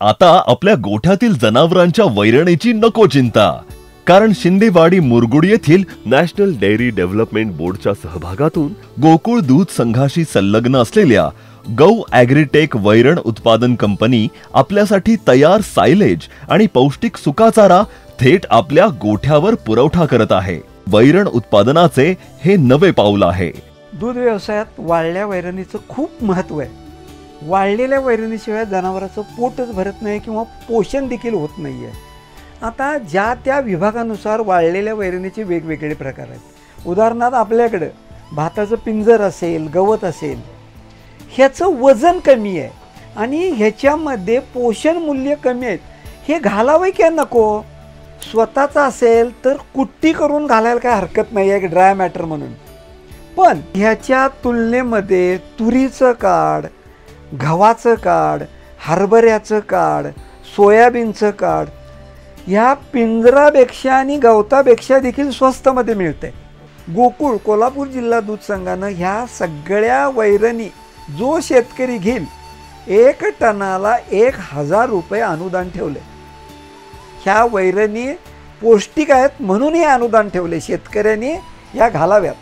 आता आपल्या गोठ्यातील जनावरांच्या वैरणीची नको चिंता, कारण शिंदेवाडी मुरगुड येथील नॅशनल डेअरी डेव्हलपमेंट बोर्डच्या सहभागातून गोकुळ दूध संघाशी संलग्न असलेल्या गौ ॲग्रीटेक वैरण उत्पादन कंपनी आपल्यासाठी तयार सायलेज आणि पौष्टिक सुकाचारा थेट आपल्या गोठ्यावर पुरवठा करत आहे. वैरण उत्पादनाचे हे नवे पाऊल आहे. दूध व्यवसायात वाळल्या वैरणीचं खूप महत्त्व आहे. वाळलेल्या वैरणीशिवाय जनावराचं पोटच भरत नाही किंवा पोषण देखील होत नाही आहे. आता ज्या त्या विभागानुसार वाळलेल्या वैरणीचे वेगवेगळे प्रकार आहेत. उदाहरणार्थ आपल्याकडं भाताचं पिंजर असेल, गवत असेल, ह्याचं वजन कमी आहे आणि ह्याच्यामध्ये पोषण मूल्य कमी आहेत. हे घालावं की नको? स्वतःचं असेल तर कुट्टी करून घालायला काय हरकत नाही आहे, ड्राय मॅटर म्हणून. पण ह्याच्या तुलनेमध्ये तुरीचं काढ, गव्हाचं काढ, हरभऱ्याचं काढ, सोयाबीनचं काढ ह्या पिंजरापेक्षा आणि गवतापेक्षा देखील स्वस्तमध्ये मिळते. गोकुळ कोल्हापूर जिल्हा दूध संघानं ह्या सगळ्या वैरणी जो शेतकरी घेईल 1 टनाला 1000 रुपये अनुदान ठेवले. ह्या वैरणी पौष्टिक आहेत म्हणून हे अनुदान ठेवले. शेतकऱ्यांनी ह्या घालाव्यात,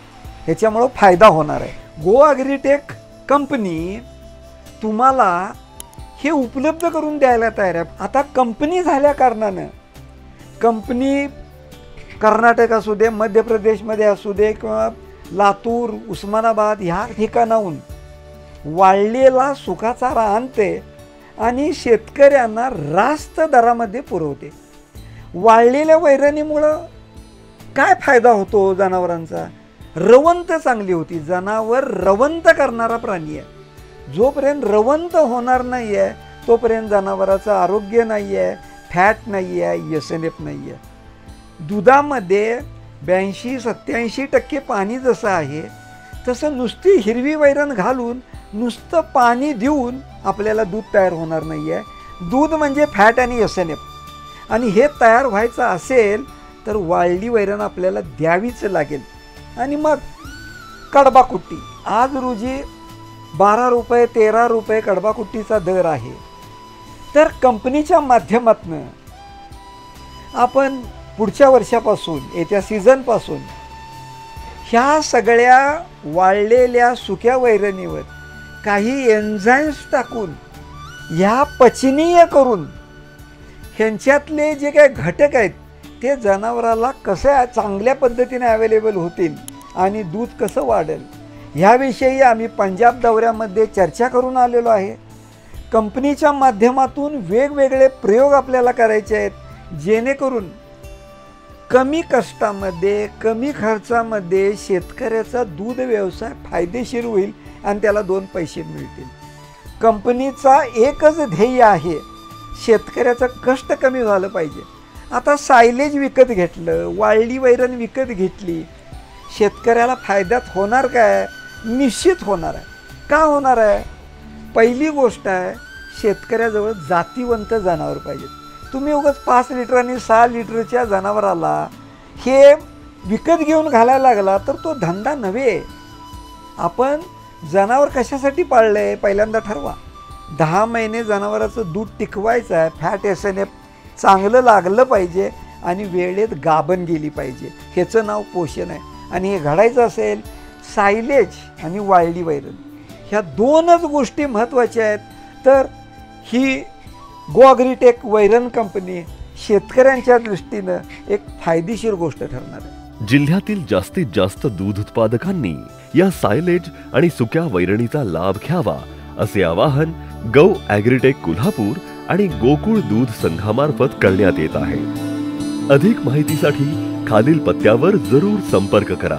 ह्याच्यामुळं फायदा होणार आहे. गो ॲग्रीटेक कंपनी तुम्हाला हे उपलब्ध करून द्यायला तयार आहे. आता कंपनी झाल्या कारणानं कंपनी कर्नाटक असू दे, मध्य प्रदेशमध्ये असू दे किंवा लातूर, उस्मानाबाद ह्या ठिकाणाहून वाळलेला सुकाचारा आणते आणि शेतकऱ्यांना रास्त दरामध्ये पुरवते. वाळलेल्या वैरणीमुळं काय फायदा होतो जनावरांचा? रवंत चांगली होती. जनावर रवंत करणारा प्राणी आहे. जोपर्यंत रवंत होणार नाही आहे तोपर्यंत जनावराचं आरोग्य नाही आहे, फॅट नाही आहे, SNF नाही आहे. दुधामध्ये 82-87% पाणी जसं आहे तसं नुसती हिरवी वैरण घालून नुसतं पाणी देऊन आपल्याला दूध तयार होणार नाही आहे. दूध म्हणजे फॅट आणि SNF आणि हे तयार व्हायचं असेल तर वाळली वैरण आपल्याला द्यावीच लागेल. आणि मग कडबा कुट्टी आज रोजी 12 रुपये 13 रुपये कडबा कुट्टीचा दर आहे. तर कंपनीच्या माध्यमातून आपण पुढच्या वर्षापासून येत्या सीझनपासून ह्या सगळ्या वाळलेल्या सुक्या वैरणीवर काही एन्झाईम्स टाकून ह्या पचनीय करून ह्यांच्यातले जे काही घटक आहेत ते जनावराला कसे चांगल्या पद्धतीने अवेलेबल होतील आणि दूध कसं वाढेल ह्याविषयी आम्ही पंजाब दौऱ्यामध्ये चर्चा करून आलेलो आहे. कंपनीच्या माध्यमातून वेगवेगळे प्रयोग आपल्याला करायचे आहेत जेणेकरून कमी कष्टामध्ये, कमी खर्चामध्ये शेतकऱ्याचा दूध व्यवसाय फायदेशीर होईल आणि त्याला 2 पैसे मिळतील. कंपनीचा एकच ध्येय आहे, शेतकऱ्याचं कष्ट कमी झालं पाहिजे. आता सायलेज विकत घेतलं, वाळली वैरण विकत घेतली, शेतकऱ्याला फायद्यात होणार काय? निश्चित होणार आहे. का होणार आहे? पहिली गोष्ट आहे, शेतकऱ्याजवळ जातीवंत जनावर पाहिजेत. तुम्ही उगाच 5 लिटर आणि 6 लिटरच्या जनावराला हे विकत घेऊन घालायला लागला तर तो धंदा नव्हे. आपण जनावर कशासाठी पाळलं आहे पहिल्यांदा ठरवा. 10 महिने जनावराचं दूध टिकवायचं आहे, फॅट SNF चांगलं लागलं पाहिजे आणि वेळेत गाभण गेली पाहिजे. ह्याचं नाव पोषण आहे. आणि हे घडायचं असेल सायलेज आणि वाळली वैरण ह्या 2च गोष्टी महत्त्वाच्या आहेत. तर ही गो ॲग्रीटेक वैरण कंपनी शेतकऱ्यांच्या दृष्टीनं एक फायदेशीर गोष्ट ठरणार आहे. जिल्ह्यातील जास्तीत जास्त दूध उत्पादकांनी या सायलेज आणि सुक्या वैरणीचा लाभ घ्यावा असे आवाहन गौ ॲग्रीटेक कोल्हापूर आणि गोकुळ दूध संघामार्फत करण्यात येत आहे. अधिक माहितीसाठी खालील पत्त्यावर जरूर संपर्क करा.